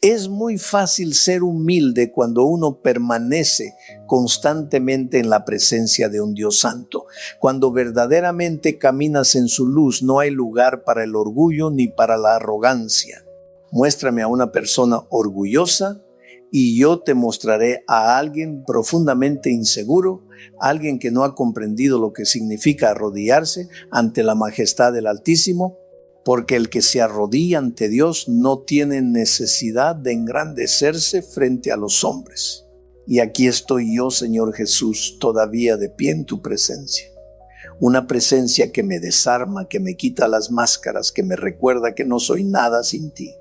Es muy fácil ser humilde cuando uno permanece constantemente en la presencia de un Dios santo. Cuando verdaderamente caminas en su luz, no hay lugar para el orgullo ni para la arrogancia. Muéstrame a una persona orgullosa y yo te mostraré a alguien profundamente inseguro, alguien que no ha comprendido lo que significa arrodillarse ante la majestad del Altísimo, porque el que se arrodilla ante Dios no tiene necesidad de engrandecerse frente a los hombres. Y aquí estoy yo, Señor Jesús, todavía de pie en tu presencia. Una presencia que me desarma, que me quita las máscaras, que me recuerda que no soy nada sin ti.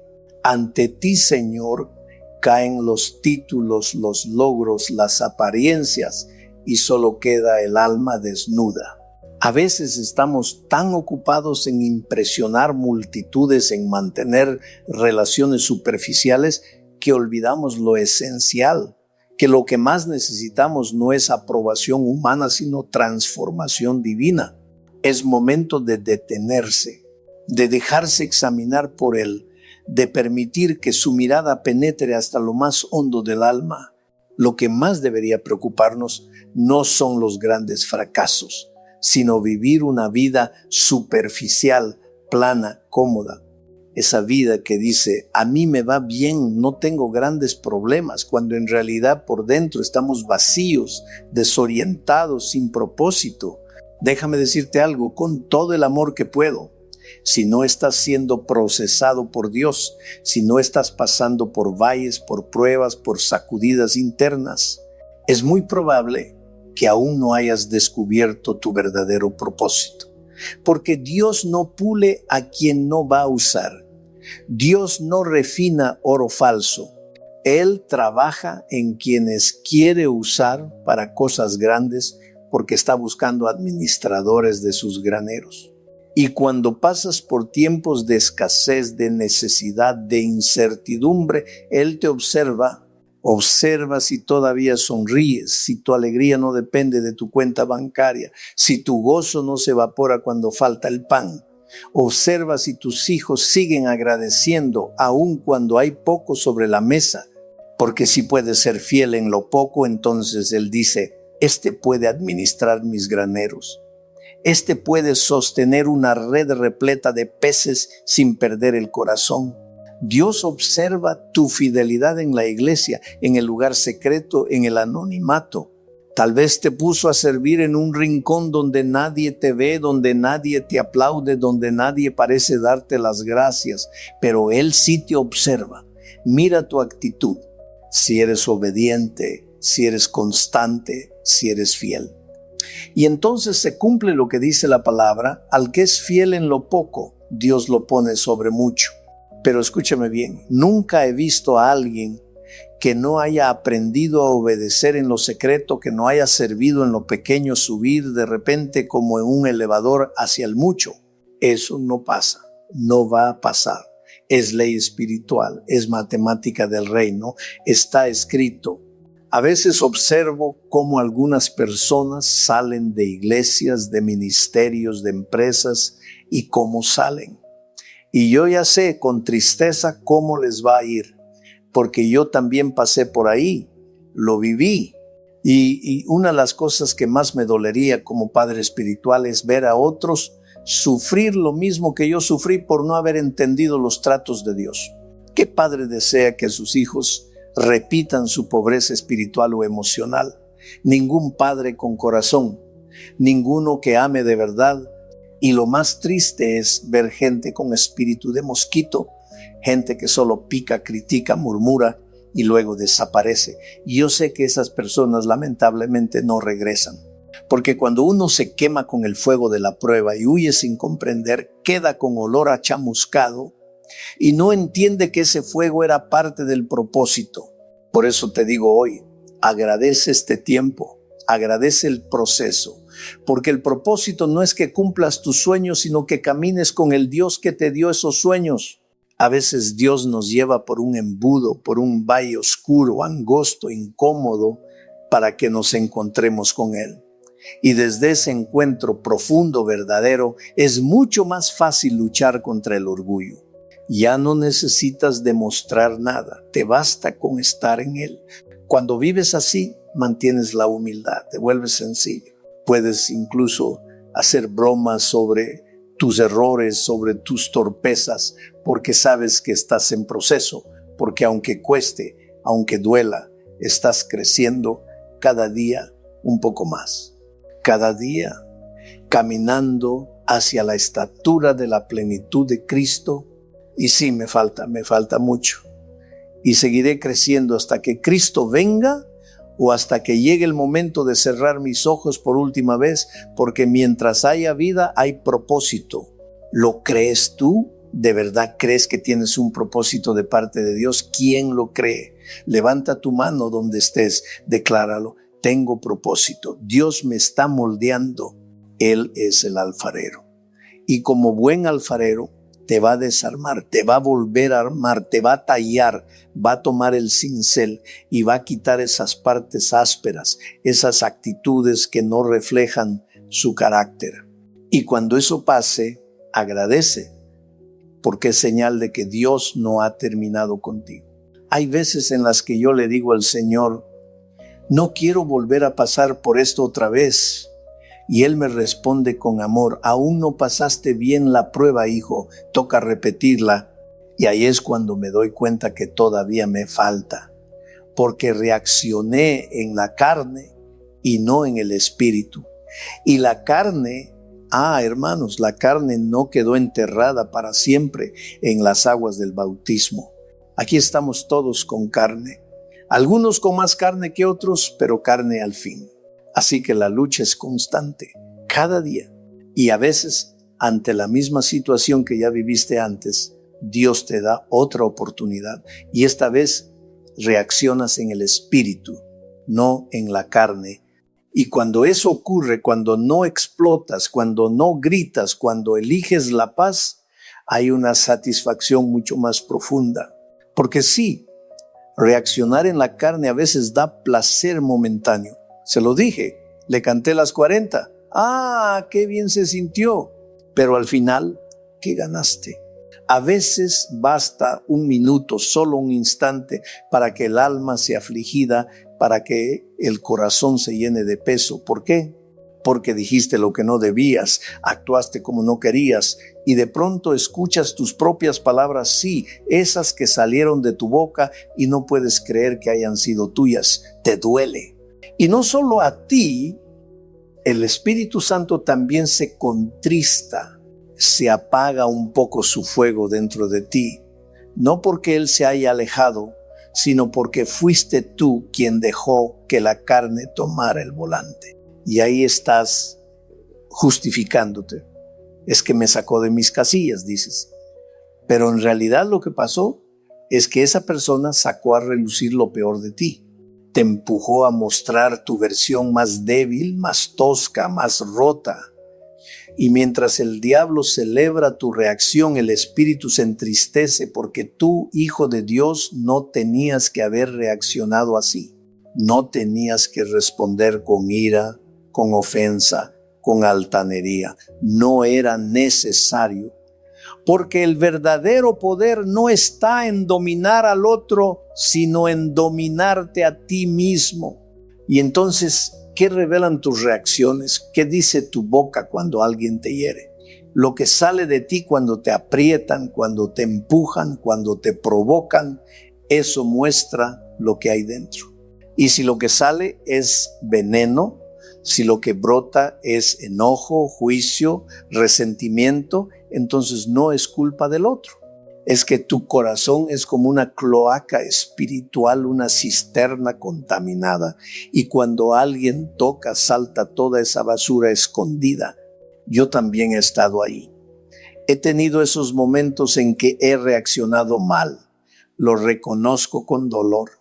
Ante ti, Señor, caen los títulos, los logros, las apariencias y solo queda el alma desnuda. A veces estamos tan ocupados en impresionar multitudes, en mantener relaciones superficiales, que olvidamos lo esencial, que lo que más necesitamos no es aprobación humana, sino transformación divina. Es momento de detenerse, de dejarse examinar por Él, de permitir que su mirada penetre hasta lo más hondo del alma. Lo que más debería preocuparnos no son los grandes fracasos, sino vivir una vida superficial, plana, cómoda. Esa vida que dice, a mí me va bien, no tengo grandes problemas, cuando en realidad por dentro estamos vacíos, desorientados, sin propósito. Déjame decirte algo, con todo el amor que puedo. Si no estás siendo procesado por Dios, si no estás pasando por valles, por pruebas, por sacudidas internas, es muy probable que aún no hayas descubierto tu verdadero propósito. Porque Dios no pule a quien no va a usar. Dios no refina oro falso. Él trabaja en quienes quiere usar para cosas grandes porque está buscando administradores de sus graneros. Y cuando pasas por tiempos de escasez, de necesidad, de incertidumbre, Él te observa. Observa si todavía sonríes, si tu alegría no depende de tu cuenta bancaria, si tu gozo no se evapora cuando falta el pan. Observa si tus hijos siguen agradeciendo aun cuando hay poco sobre la mesa, porque si puedes ser fiel en lo poco, entonces Él dice, este puede administrar mis graneros. Este puede sostener una red repleta de peces sin perder el corazón. Dios observa tu fidelidad en la iglesia, en el lugar secreto, en el anonimato. Tal vez te puso a servir en un rincón donde nadie te ve, donde nadie te aplaude, donde nadie parece darte las gracias, pero Él sí te observa. Mira tu actitud, si eres obediente, si eres constante, si eres fiel. Y entonces se cumple lo que dice la palabra, al que es fiel en lo poco, Dios lo pone sobre mucho. Pero escúchame bien, nunca he visto a alguien que no haya aprendido a obedecer en lo secreto, que no haya servido en lo pequeño, subir de repente como en un elevador hacia el mucho. Eso no pasa, no va a pasar. Es ley espiritual, es matemática del reino, está escrito. A veces observo cómo algunas personas salen de iglesias, de ministerios, de empresas y cómo salen. Y yo ya sé con tristeza cómo les va a ir, porque yo también pasé por ahí, lo viví. Y una de las cosas que más me dolería como padre espiritual es ver a otros sufrir lo mismo que yo sufrí por no haber entendido los tratos de Dios. ¿Qué padre desea que sus hijos repitan su pobreza espiritual o emocional? Ningún padre con corazón, ninguno que ame de verdad. Y lo más triste es ver gente con espíritu de mosquito, gente que solo pica, critica, murmura y luego desaparece. Y yo sé que esas personas lamentablemente no regresan, porque cuando uno se quema con el fuego de la prueba y huye sin comprender, queda con olor a chamuscado y no entiende que ese fuego era parte del propósito. Por eso te digo hoy, agradece este tiempo, agradece el proceso. Porque el propósito no es que cumplas tus sueños, sino que camines con el Dios que te dio esos sueños. A veces Dios nos lleva por un embudo, por un valle oscuro, angosto, incómodo, para que nos encontremos con Él. Y desde ese encuentro profundo, verdadero, es mucho más fácil luchar contra el orgullo. Ya no necesitas demostrar nada, te basta con estar en Él. Cuando vives así, mantienes la humildad, te vuelves sencillo. Puedes incluso hacer bromas sobre tus errores, sobre tus torpezas, porque sabes que estás en proceso, porque aunque cueste, aunque duela, estás creciendo cada día un poco más. Cada día caminando hacia la estatura de la plenitud de Cristo. Y sí, me falta mucho. Y seguiré creciendo hasta que Cristo venga o hasta que llegue el momento de cerrar mis ojos por última vez, porque mientras haya vida hay propósito. ¿Lo crees tú? ¿De verdad crees que tienes un propósito de parte de Dios? ¿Quién lo cree? Levanta tu mano donde estés, decláralo. Tengo propósito. Dios me está moldeando. Él es el alfarero. Y como buen alfarero, te va a desarmar, te va a volver a armar, te va a tallar, va a tomar el cincel y va a quitar esas partes ásperas, esas actitudes que no reflejan su carácter. Y cuando eso pase, agradece, porque es señal de que Dios no ha terminado contigo. Hay veces en las que yo le digo al Señor, no quiero volver a pasar por esto otra vez. Y Él me responde con amor, aún no pasaste bien la prueba, hijo, toca repetirla. Y ahí es cuando me doy cuenta que todavía me falta, porque reaccioné en la carne y no en el espíritu. Y la carne, hermanos, la carne no quedó enterrada para siempre en las aguas del bautismo. Aquí estamos todos con carne, algunos con más carne que otros, pero carne al fin. Así que la lucha es constante, cada día. Y a veces, ante la misma situación que ya viviste antes, Dios te da otra oportunidad. Y esta vez reaccionas en el espíritu, no en la carne. Y cuando eso ocurre, cuando no explotas, cuando no gritas, cuando eliges la paz, hay una satisfacción mucho más profunda. Porque sí, reaccionar en la carne a veces da placer momentáneo. Se lo dije, le canté las 40. Qué bien se sintió. Pero al final, ¿qué ganaste? A veces basta un minuto, solo un instante, para que el alma sea afligida, para que el corazón se llene de peso. ¿Por qué? Porque dijiste lo que no debías, actuaste como no querías, y de pronto escuchas tus propias palabras, sí, esas que salieron de tu boca y no puedes creer que hayan sido tuyas. Te duele. Y no solo a ti, el Espíritu Santo también se contrista, se apaga un poco su fuego dentro de ti. No porque Él se haya alejado, sino porque fuiste tú quien dejó que la carne tomara el volante. Y ahí estás justificándote. Es que me sacó de mis casillas, dices. Pero en realidad lo que pasó es que esa persona sacó a relucir lo peor de ti. Te empujó a mostrar tu versión más débil, más tosca, más rota. Y mientras el diablo celebra tu reacción, el espíritu se entristece porque tú, hijo de Dios, no tenías que haber reaccionado así. No tenías que responder con ira, con ofensa, con altanería. No era necesario. Porque el verdadero poder no está en dominar al otro, sino en dominarte a ti mismo. Y entonces, ¿qué revelan tus reacciones? ¿Qué dice tu boca cuando alguien te hiere? Lo que sale de ti cuando te aprietan, cuando te empujan, cuando te provocan, eso muestra lo que hay dentro. Y si lo que sale es veneno, si lo que brota es enojo, juicio, resentimiento, entonces no es culpa del otro. Es que tu corazón es como una cloaca espiritual, una cisterna contaminada. Y cuando alguien toca, salta toda esa basura escondida. Yo también he estado ahí. He tenido esos momentos en que he reaccionado mal. Lo reconozco con dolor.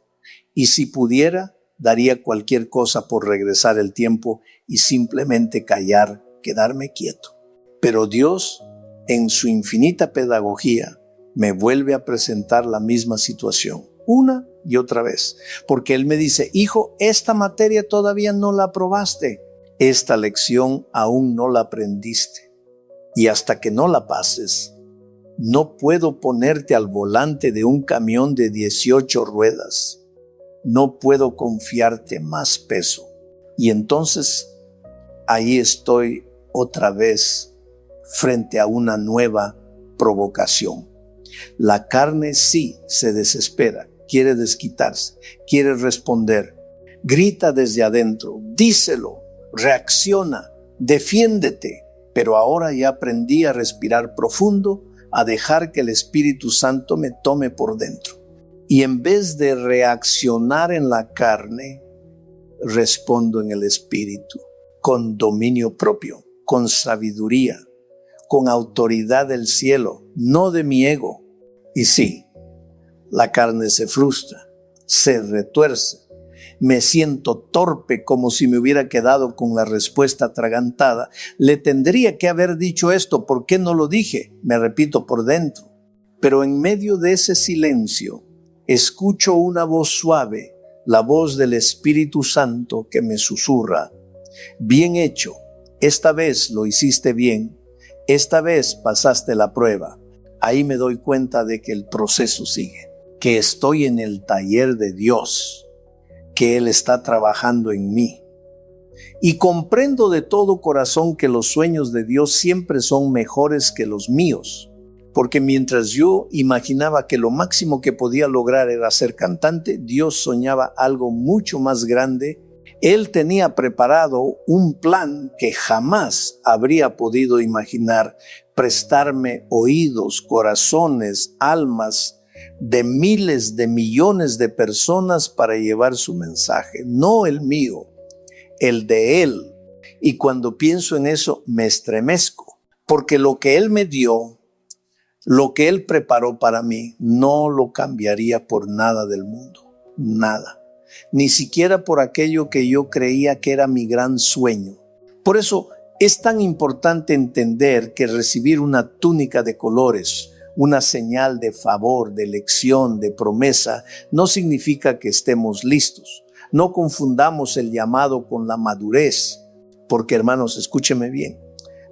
Y si pudiera, daría cualquier cosa por regresar el tiempo y simplemente callar, quedarme quieto. Pero Dios, en su infinita pedagogía, me vuelve a presentar la misma situación, una y otra vez, porque Él me dice, hijo, esta materia todavía no la aprobaste, esta lección aún no la aprendiste, y hasta que no la pases, No puedo ponerte al volante de un camión de 18 ruedas. No puedo confiarte más peso. Y entonces ahí estoy otra vez frente a una nueva provocación. La carne sí se desespera, quiere desquitarse, quiere responder, grita desde adentro, díselo, reacciona, defiéndete. Pero ahora ya aprendí a respirar profundo, a dejar que el Espíritu Santo me tome por dentro. Y en vez de reaccionar en la carne, respondo en el Espíritu, con dominio propio, con sabiduría, con autoridad del cielo, no de mi ego. Y sí, la carne se frustra, se retuerce. Me siento torpe, como si me hubiera quedado con la respuesta atragantada. Le tendría que haber dicho esto, ¿por qué no lo dije? Me repito por dentro. Pero en medio de ese silencio, escucho una voz suave, la voz del Espíritu Santo que me susurra. Bien hecho, esta vez lo hiciste bien, esta vez pasaste la prueba. Ahí me doy cuenta de que el proceso sigue, que estoy en el taller de Dios, que Él está trabajando en mí. Y comprendo de todo corazón que los sueños de Dios siempre son mejores que los míos, porque mientras yo imaginaba que lo máximo que podía lograr era ser cantante, Dios soñaba algo mucho más grande. Él tenía preparado un plan que jamás habría podido imaginar, prestarme oídos, corazones, almas de miles de millones de personas para llevar su mensaje, no el mío, el de Él. Y cuando pienso en eso me estremezco, porque lo que Él me dio, lo que Él preparó para mí, no lo cambiaría por nada del mundo, nada. Ni siquiera por aquello que yo creía que era mi gran sueño. Por eso es tan importante entender que recibir una túnica de colores, una señal de favor, de elección, de promesa, no significa que estemos listos. No confundamos el llamado con la madurez, porque hermanos, escúcheme bien,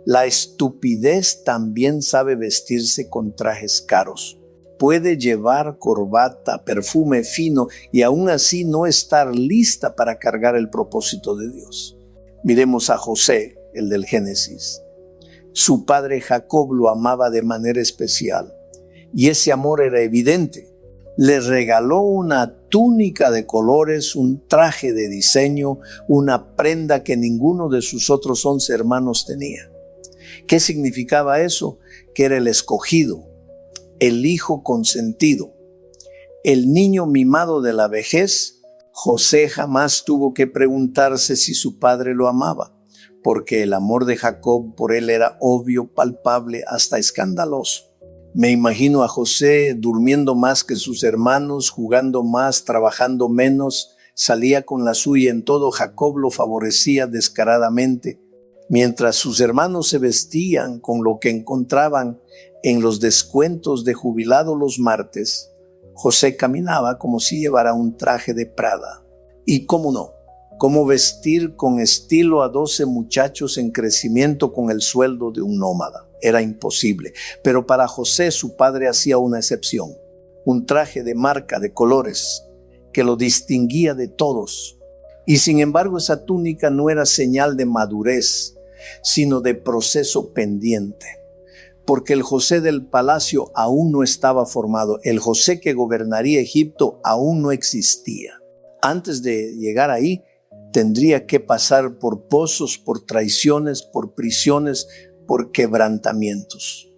la estupidez también sabe vestirse con trajes caros. Puede llevar corbata, perfume fino y aún así no estar lista para cargar el propósito de Dios. Miremos a José, el del Génesis. Su padre Jacob lo amaba de manera especial y ese amor era evidente. Le regaló una túnica de colores, un traje de diseño, una prenda que ninguno de sus otros 11 hermanos tenía. ¿Qué significaba eso? Que era el escogido, el hijo consentido, el niño mimado de la vejez. José jamás tuvo que preguntarse si su padre lo amaba, porque el amor de Jacob por él era obvio, palpable, hasta escandaloso. Me imagino a José durmiendo más que sus hermanos, jugando más, trabajando menos, salía con la suya en todo. Jacob lo favorecía descaradamente, mientras sus hermanos se vestían con lo que encontraban en los descuentos de jubilado los martes. José caminaba como si llevara un traje de Prada. Y cómo no, cómo vestir con estilo a 12 muchachos en crecimiento con el sueldo de un nómada. Era imposible. Pero para José su padre hacía una excepción. Un traje de marca, de colores, que lo distinguía de todos. Y sin embargo esa túnica no era señal de madurez, sino de proceso pendiente. Porque el José del palacio aún no estaba formado. El José que gobernaría Egipto aún no existía. Antes de llegar ahí, tendría que pasar por pozos, por traiciones, por prisiones, por quebrantamientos.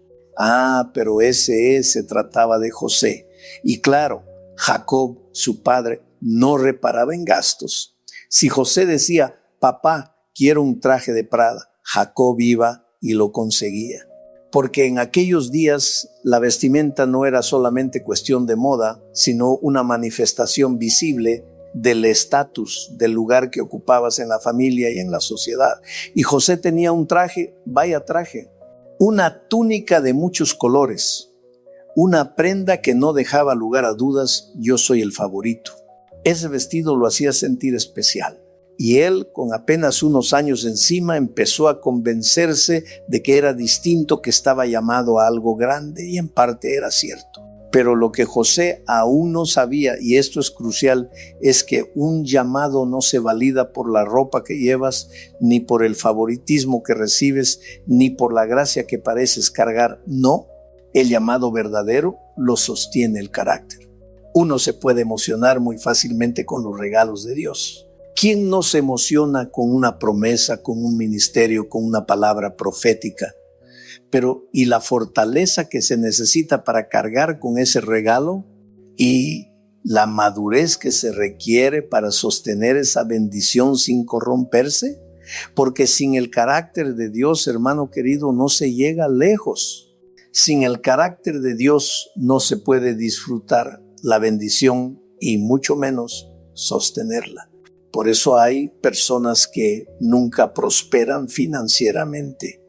Pero ese se trataba de José. Y claro, Jacob, su padre, no reparaba en gastos. Si José decía, papá, quiero un traje de Prada, Jacob iba y lo conseguía. Porque en aquellos días la vestimenta no era solamente cuestión de moda, sino una manifestación visible del estatus, del lugar que ocupabas en la familia y en la sociedad. Y José tenía un traje, vaya traje, una túnica de muchos colores, una prenda que no dejaba lugar a dudas, yo soy el favorito. Ese vestido lo hacía sentir especial. Y él, con apenas unos años encima, empezó a convencerse de que era distinto, que estaba llamado a algo grande, y en parte era cierto. Pero lo que José aún no sabía, y esto es crucial, es que un llamado no se valida por la ropa que llevas, ni por el favoritismo que recibes, ni por la gracia que pareces cargar. No, el llamado verdadero lo sostiene el carácter. Uno se puede emocionar muy fácilmente con los regalos de Dios. ¿Quién no se emociona con una promesa, con un ministerio, con una palabra profética? Pero ¿y la fortaleza que se necesita para cargar con ese regalo? ¿Y la madurez que se requiere para sostener esa bendición sin corromperse? Porque sin el carácter de Dios, hermano querido, no se llega lejos. Sin el carácter de Dios no se puede disfrutar la bendición y mucho menos sostenerla. Por eso hay personas que nunca prosperan financieramente.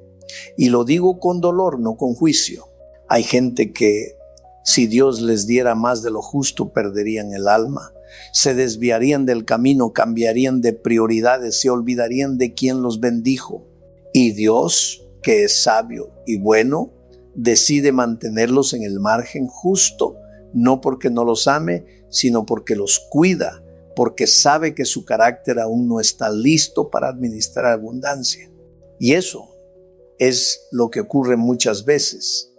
Y lo digo con dolor, no con juicio. Hay gente que, si Dios les diera más de lo justo, perderían el alma. Se desviarían del camino, cambiarían de prioridades, se olvidarían de quien los bendijo. Y Dios, que es sabio y bueno, decide mantenerlos en el margen justo, no porque no los ame, sino porque los cuida, porque sabe que su carácter aún no está listo para administrar abundancia. Y eso es lo que ocurre muchas veces.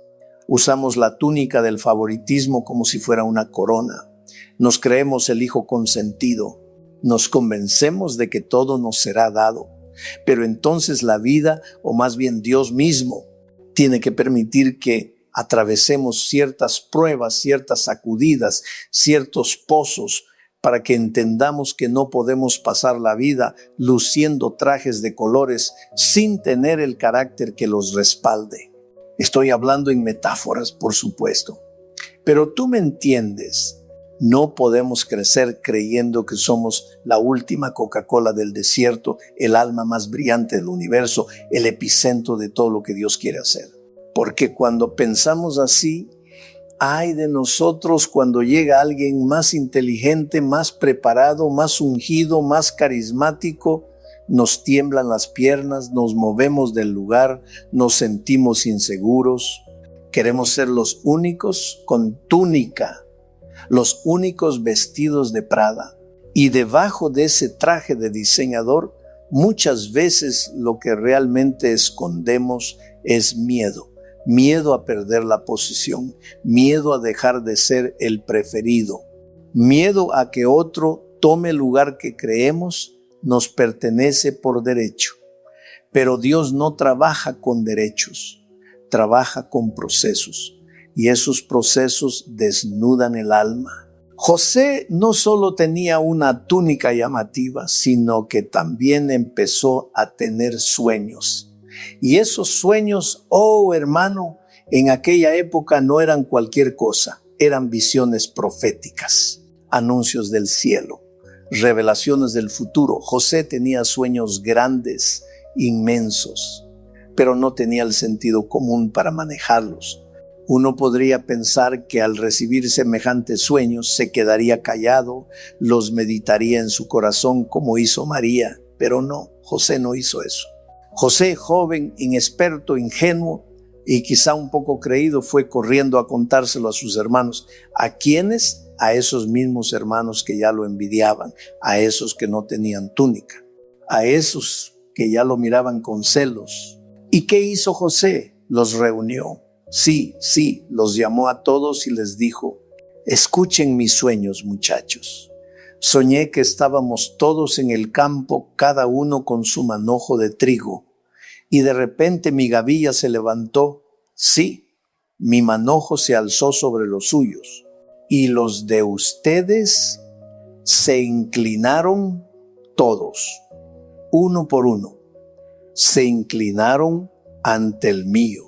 Usamos la túnica del favoritismo como si fuera una corona. Nos creemos el hijo consentido. Nos convencemos de que todo nos será dado. Pero entonces la vida, o más bien Dios mismo, tiene que permitir que atravesemos ciertas pruebas, ciertas sacudidas, ciertos pozos, para que entendamos que no podemos pasar la vida luciendo trajes de colores sin tener el carácter que los respalde. Estoy hablando en metáforas, por supuesto. Pero tú me entiendes. No podemos crecer creyendo que somos la última Coca-Cola del desierto, el alma más brillante del universo, el epicentro de todo lo que Dios quiere hacer. Porque cuando pensamos así, ay de nosotros cuando llega alguien más inteligente, más preparado, más ungido, más carismático, nos tiemblan las piernas, nos movemos del lugar, nos sentimos inseguros. Queremos ser los únicos con túnica, los únicos vestidos de Prada. Y debajo de ese traje de diseñador, muchas veces lo que realmente escondemos es miedo. Miedo a perder la posición, miedo a dejar de ser el preferido, miedo a que otro tome el lugar que creemos nos pertenece por derecho. Pero Dios no trabaja con derechos, trabaja con procesos, y esos procesos desnudan el alma. José no solo tenía una túnica llamativa, sino que también empezó a tener sueños. Y esos sueños, oh hermano, en aquella época no eran cualquier cosa, eran visiones proféticas, anuncios del cielo, revelaciones del futuro. José tenía sueños grandes, inmensos, pero no tenía el sentido común para manejarlos. Uno podría pensar que al recibir semejantes sueños se quedaría callado, los meditaría en su corazón como hizo María, pero no, José no hizo eso. José, joven, inexperto, ingenuo y quizá un poco creído, fue corriendo a contárselo a sus hermanos. ¿A quiénes? A esos mismos hermanos que ya lo envidiaban, a esos que no tenían túnica, a esos que ya lo miraban con celos. ¿Y qué hizo José? Los reunió. Sí, los llamó a todos y les dijo: escuchen mis sueños, muchachos. Soñé que estábamos todos en el campo, cada uno con su manojo de trigo, y de repente mi gavilla se levantó. Sí, mi manojo se alzó sobre los suyos, y los de ustedes se inclinaron todos, uno por uno, se inclinaron ante el mío.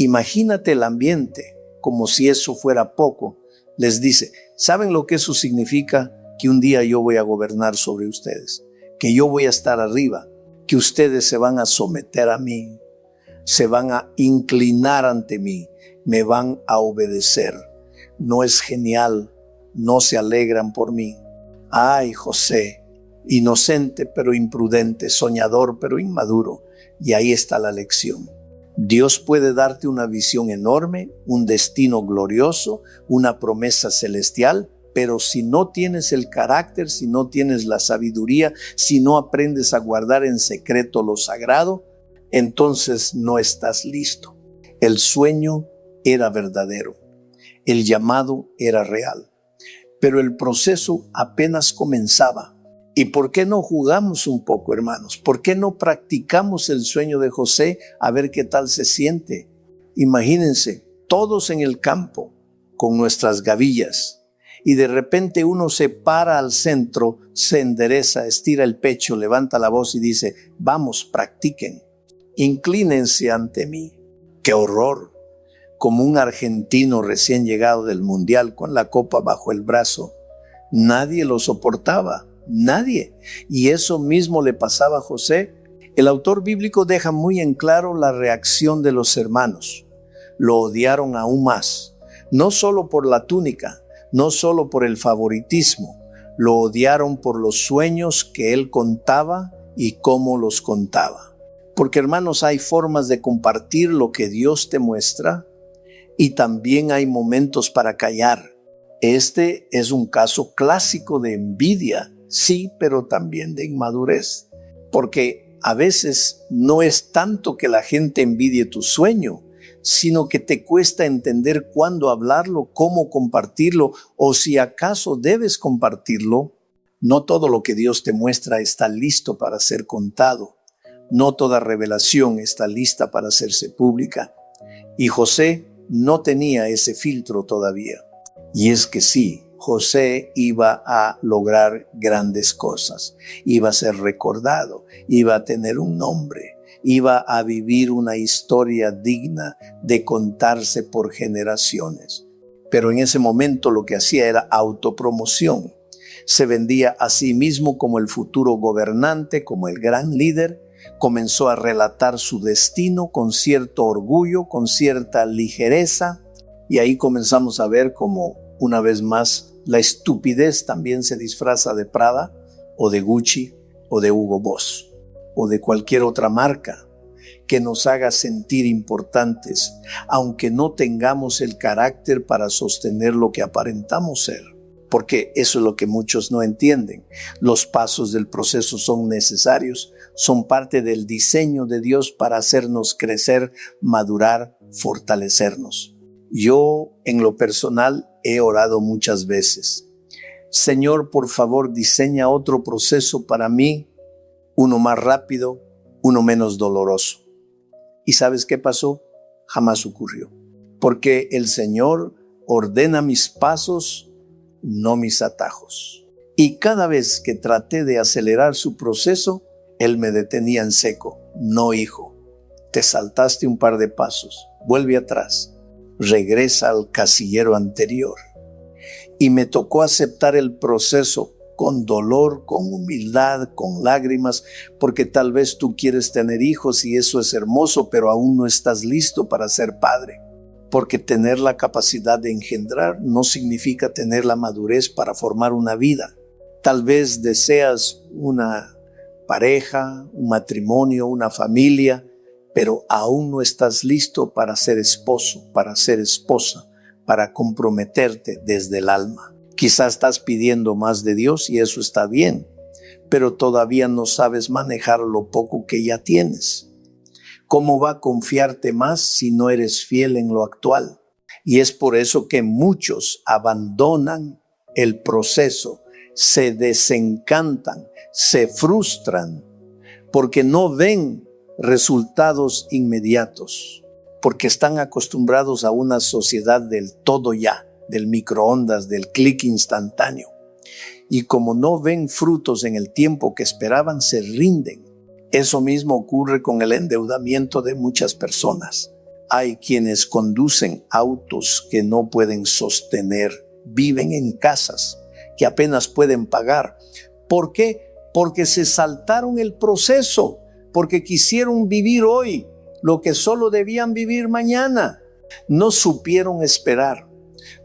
Imagínate el ambiente, como si eso fuera poco. Les dice: ¿saben lo que eso significa? Que un día yo voy a gobernar sobre ustedes, que yo voy a estar arriba, que ustedes se van a someter a mí, se van a inclinar ante mí, me van a obedecer. ¿No es genial? ¿No se alegran por mí? Ay, José, inocente pero imprudente, soñador pero inmaduro. Y ahí está la lección. Dios puede darte una visión enorme, un destino glorioso, una promesa celestial, pero si no tienes el carácter, si no tienes la sabiduría, si no aprendes a guardar en secreto lo sagrado, entonces no estás listo. El sueño era verdadero, el llamado era real, pero el proceso apenas comenzaba. ¿Y por qué no jugamos un poco, hermanos? ¿Por qué no practicamos el sueño de José a ver qué tal se siente? Imagínense, todos en el campo con nuestras gavillas y de repente uno se para al centro, se endereza, estira el pecho, levanta la voz y dice, vamos, practiquen, inclínense ante mí. ¡Qué horror! Como un argentino recién llegado del mundial con la copa bajo el brazo. Nadie lo soportaba. Nadie. Y eso mismo le pasaba a José. El autor bíblico deja muy en claro la reacción de los hermanos. Lo odiaron aún más, no solo por la túnica, no solo por el favoritismo, lo odiaron por los sueños que él contaba y cómo los contaba. Porque, hermanos, hay formas de compartir lo que Dios te muestra y también hay momentos para callar. Este es un caso clásico de envidia. Sí, pero también de inmadurez, porque a veces no es tanto que la gente envidie tu sueño, sino que te cuesta entender cuándo hablarlo, cómo compartirlo, o si acaso debes compartirlo. No todo lo que Dios te muestra está listo para ser contado. No toda revelación está lista para hacerse pública. Y José no tenía ese filtro todavía. Y es que sí, José iba a lograr grandes cosas, iba a ser recordado, iba a tener un nombre, iba a vivir una historia digna de contarse por generaciones. Pero en ese momento lo que hacía era autopromoción. Se vendía a sí mismo como el futuro gobernante, como el gran líder. Comenzó a relatar su destino con cierto orgullo, con cierta ligereza. Y ahí comenzamos a ver cómo, una vez más, la estupidez también se disfraza de Prada o de Gucci o de Hugo Boss o de cualquier otra marca que nos haga sentir importantes, aunque no tengamos el carácter para sostener lo que aparentamos ser. Porque eso es lo que muchos no entienden. Los pasos del proceso son necesarios, son parte del diseño de Dios para hacernos crecer, madurar, fortalecernos. Yo, en lo personal, he orado muchas veces. Señor, por favor, diseña otro proceso para mí, uno más rápido, uno menos doloroso. ¿Y sabes qué pasó? Jamás ocurrió. Porque el Señor ordena mis pasos, no mis atajos. Y cada vez que traté de acelerar su proceso, Él me detenía en seco. No, hijo, te saltaste un par de pasos, vuelve atrás. Regresa al casillero anterior. Y me tocó aceptar el proceso con dolor, con humildad, con lágrimas, porque tal vez tú quieres tener hijos y eso es hermoso, pero aún no estás listo para ser padre. Porque tener la capacidad de engendrar no significa tener la madurez para formar una vida. Tal vez deseas una pareja, un matrimonio, una familia, pero aún no estás listo para ser esposo, para ser esposa, para comprometerte desde el alma. Quizás estás pidiendo más de Dios y eso está bien, pero todavía no sabes manejar lo poco que ya tienes. ¿Cómo va a confiarte más si no eres fiel en lo actual? Y es por eso que muchos abandonan el proceso, se desencantan, se frustran, porque no ven resultados inmediatos, porque están acostumbrados a una sociedad del todo ya, del microondas, del clic instantáneo. Y como no ven frutos en el tiempo que esperaban, se rinden. Eso mismo ocurre con el endeudamiento de muchas personas. Hay quienes conducen autos que no pueden sostener, viven en casas que apenas pueden pagar. ¿Por qué? Porque se saltaron el proceso, porque quisieron vivir hoy lo que solo debían vivir mañana. No supieron esperar,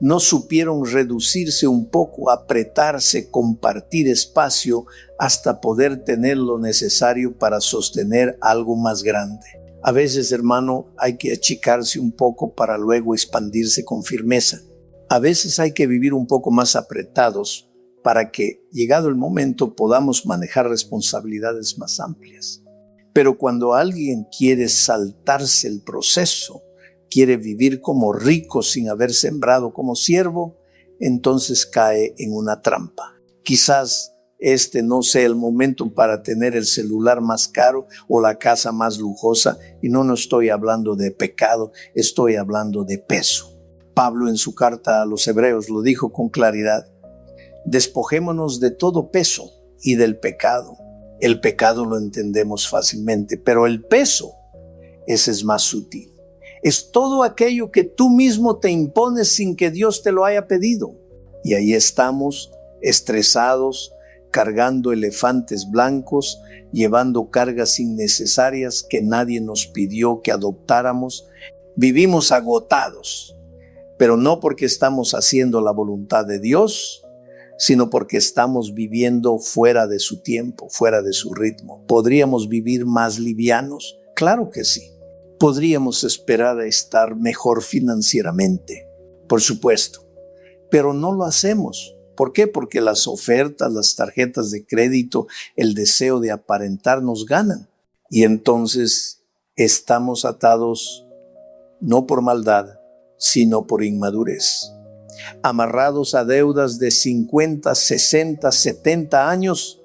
no supieron reducirse un poco, apretarse, compartir espacio hasta poder tener lo necesario para sostener algo más grande. A veces, hermano, hay que achicarse un poco para luego expandirse con firmeza. A veces hay que vivir un poco más apretados para que, llegado el momento, podamos manejar responsabilidades más amplias. Pero cuando alguien quiere saltarse el proceso, quiere vivir como rico sin haber sembrado como siervo, entonces cae en una trampa. Quizás este no sea el momento para tener el celular más caro o la casa más lujosa, y no estoy hablando de pecado, estoy hablando de peso. Pablo en su carta a los Hebreos lo dijo con claridad: despojémonos de todo peso y del pecado. El pecado lo entendemos fácilmente, pero el peso, ese es más sutil. Es todo aquello que tú mismo te impones sin que Dios te lo haya pedido. Y ahí estamos, estresados, cargando elefantes blancos, llevando cargas innecesarias que nadie nos pidió que adoptáramos. Vivimos agotados, pero no porque estamos haciendo la voluntad de Dios, sino porque estamos viviendo fuera de su tiempo, fuera de su ritmo. ¿Podríamos vivir más livianos? Claro que sí. Podríamos esperar a estar mejor financieramente, por supuesto, pero no lo hacemos. ¿Por qué? Porque las ofertas, las tarjetas de crédito, el deseo de aparentar nos ganan. Y entonces estamos atados no por maldad, sino por inmadurez. Amarrados a deudas de 50, 60, 70 años,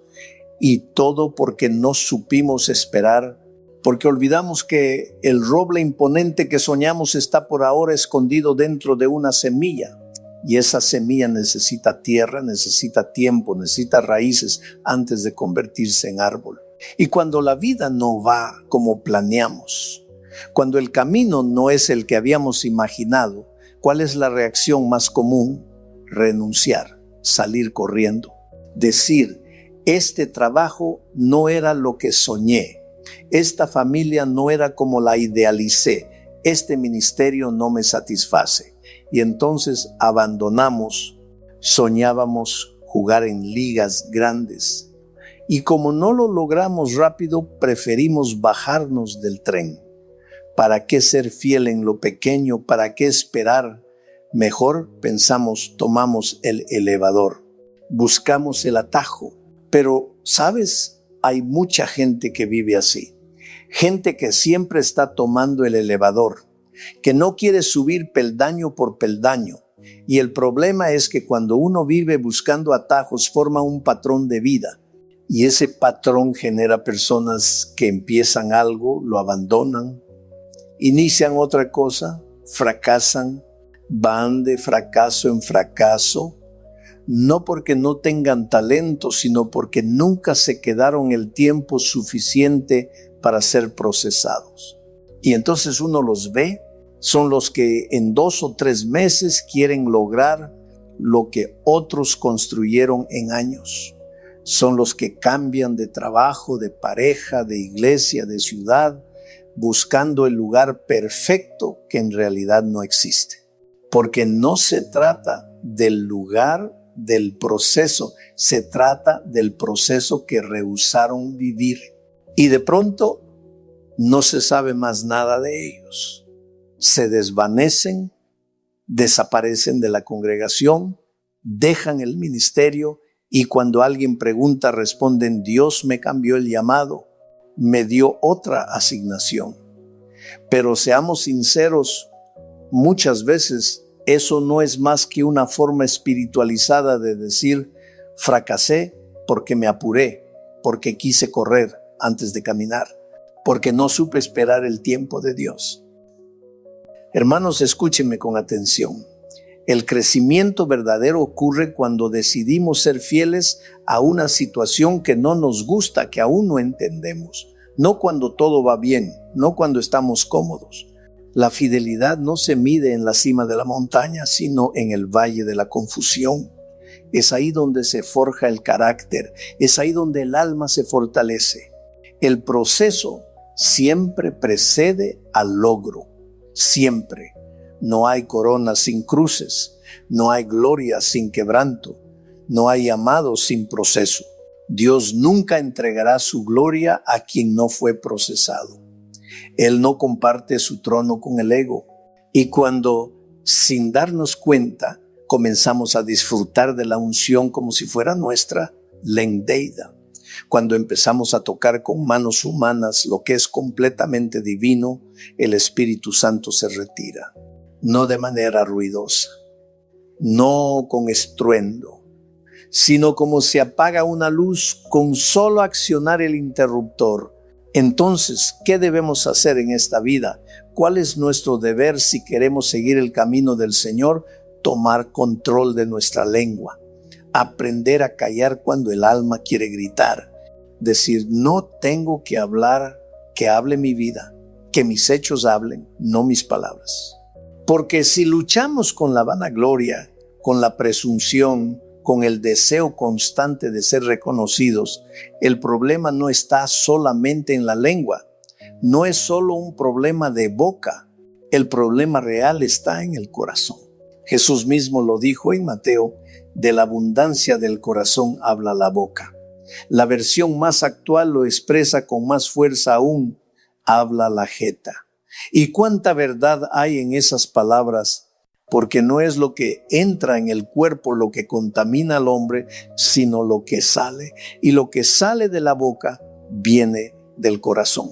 y todo porque no supimos esperar, porque olvidamos que el roble imponente que soñamos está por ahora escondido dentro de una semilla, y esa semilla necesita tierra, necesita tiempo, necesita raíces antes de convertirse en árbol. Y cuando la vida no va como planeamos, cuando el camino no es el que habíamos imaginado, ¿cuál es la reacción más común? Renunciar, salir corriendo, decir: este trabajo no era lo que soñé, esta familia no era como la idealicé, este ministerio no me satisface. Y entonces abandonamos. Soñábamos jugar en ligas grandes, y como no lo logramos rápido, preferimos bajarnos del tren. ¿Para qué ser fiel en lo pequeño? ¿Para qué esperar? Mejor pensamos, tomamos el elevador, buscamos el atajo. Pero, ¿sabes? Hay mucha gente que vive así. Gente que siempre está tomando el elevador, que no quiere subir peldaño por peldaño. Y el problema es que cuando uno vive buscando atajos, forma un patrón de vida. Y ese patrón genera personas que empiezan algo, lo abandonan, inician otra cosa, fracasan, van de fracaso en fracaso, no porque no tengan talento, sino porque nunca se quedaron el tiempo suficiente para ser procesados. Y entonces uno los ve, son los que en 2 o 3 meses quieren lograr lo que otros construyeron en años. Son los que cambian de trabajo, de pareja, de iglesia, de ciudad, buscando el lugar perfecto que en realidad no existe. Porque no se trata del lugar, del proceso, se trata del proceso que rehusaron vivir. Y de pronto no se sabe más nada de ellos. Se desvanecen, desaparecen de la congregación, dejan el ministerio, y cuando alguien pregunta responden: Dios me cambió el llamado, me dio otra asignación. Pero seamos sinceros, muchas veces eso no es más que una forma espiritualizada de decir: fracasé porque me apuré, porque quise correr antes de caminar, porque no supe esperar el tiempo de Dios. Hermanos, escúchenme con atención. El crecimiento verdadero ocurre cuando decidimos ser fieles a una situación que no nos gusta, que aún no entendemos. No cuando todo va bien, no cuando estamos cómodos. La fidelidad no se mide en la cima de la montaña, sino en el valle de la confusión. Es ahí donde se forja el carácter, es ahí donde el alma se fortalece. El proceso siempre precede al logro, siempre. No hay corona sin cruces, No hay gloria sin quebranto. No hay amado sin proceso. Dios nunca entregará su gloria a quien no fue procesado. Él no comparte su trono con el ego. Y cuando, sin darnos cuenta, comenzamos a disfrutar de la unción como si fuera nuestra, la endeida. Cuando empezamos a tocar con manos humanas lo que es completamente divino, el Espíritu Santo se retira. No de manera ruidosa, no con estruendo, sino como se apaga una luz con solo accionar el interruptor. Entonces, ¿qué debemos hacer en esta vida? ¿Cuál es nuestro deber si queremos seguir el camino del Señor? Tomar control de nuestra lengua. Aprender a callar cuando el alma quiere gritar. Decir, no tengo que hablar, que hable mi vida, que mis hechos hablen, no mis palabras. Porque si luchamos con la vanagloria, con la presunción, con el deseo constante de ser reconocidos, el problema no está solamente en la lengua. No es solo un problema de boca. El problema real está en el corazón. Jesús mismo lo dijo en Mateo, de la abundancia del corazón habla la boca. La versión más actual lo expresa con más fuerza aún, habla la jeta. ¿Y cuánta verdad hay en esas palabras? Porque no es lo que entra en el cuerpo lo que contamina al hombre, sino lo que sale. Y lo que sale de la boca viene del corazón.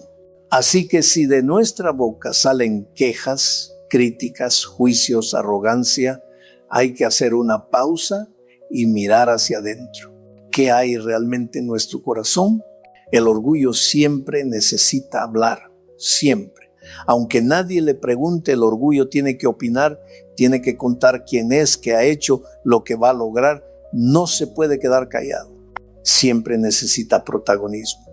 Así que si de nuestra boca salen quejas, críticas, juicios, arrogancia, hay que hacer una pausa y mirar hacia adentro. ¿Qué hay realmente en nuestro corazón? El orgullo siempre necesita hablar, siempre. Aunque nadie le pregunte, el orgullo tiene que opinar, tiene que contar quién es, qué ha hecho, lo que va a lograr. No se puede quedar callado. Siempre necesita protagonismo.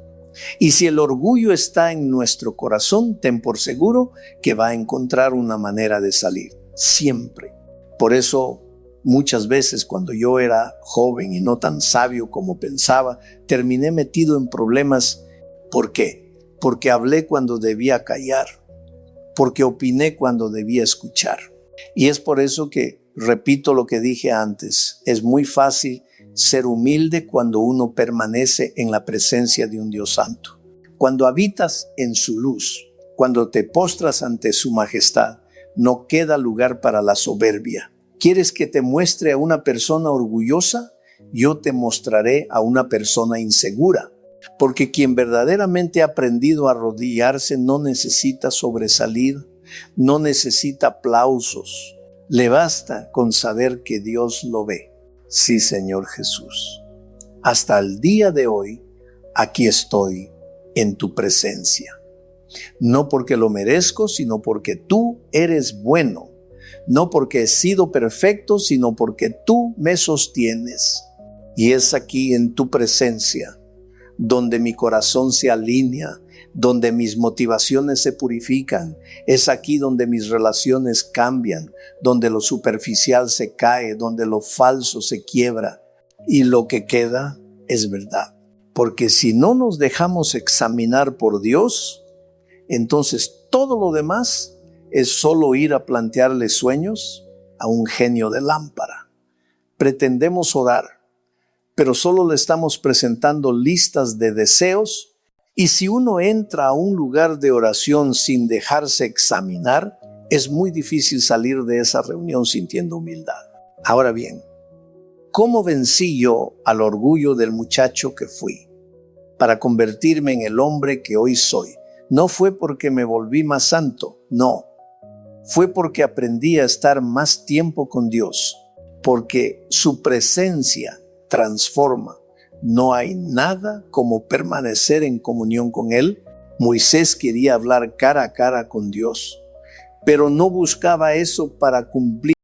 Y si el orgullo está en nuestro corazón, ten por seguro que va a encontrar una manera de salir. Siempre. Por eso, muchas veces cuando yo era joven y no tan sabio como pensaba, terminé metido en problemas. ¿Por qué? Porque hablé cuando debía callar. Porque opiné cuando debía escuchar. Y es por eso que, repito lo que dije antes, es muy fácil ser humilde cuando uno permanece en la presencia de un Dios santo. Cuando habitas en su luz, cuando te postras ante su majestad, no queda lugar para la soberbia. ¿Quieres que te muestre a una persona orgullosa? Yo te mostraré a una persona insegura. Porque quien verdaderamente ha aprendido a arrodillarse no necesita sobresalir, no necesita aplausos. Le basta con saber que Dios lo ve. Sí, Señor Jesús. Hasta el día de hoy, aquí estoy en tu presencia. No porque lo merezco, sino porque tú eres bueno. No porque he sido perfecto, sino porque tú me sostienes. Y es aquí en tu presencia donde mi corazón se alinea, donde mis motivaciones se purifican. Es aquí donde mis relaciones cambian, donde lo superficial se cae, donde lo falso se quiebra y lo que queda es verdad. Porque si no nos dejamos examinar por Dios, entonces todo lo demás es solo ir a plantearle sueños a un genio de lámpara. Pretendemos orar, pero solo le estamos presentando listas de deseos, y si uno entra a un lugar de oración sin dejarse examinar, es muy difícil salir de esa reunión sintiendo humildad. Ahora bien, ¿cómo vencí yo al orgullo del muchacho que fui para convertirme en el hombre que hoy soy? No fue porque me volví más santo, no. Fue porque aprendí a estar más tiempo con Dios, porque su presencia transforma. No hay nada como permanecer en comunión con Él. Moisés quería hablar cara a cara con Dios, pero no buscaba eso para cumplir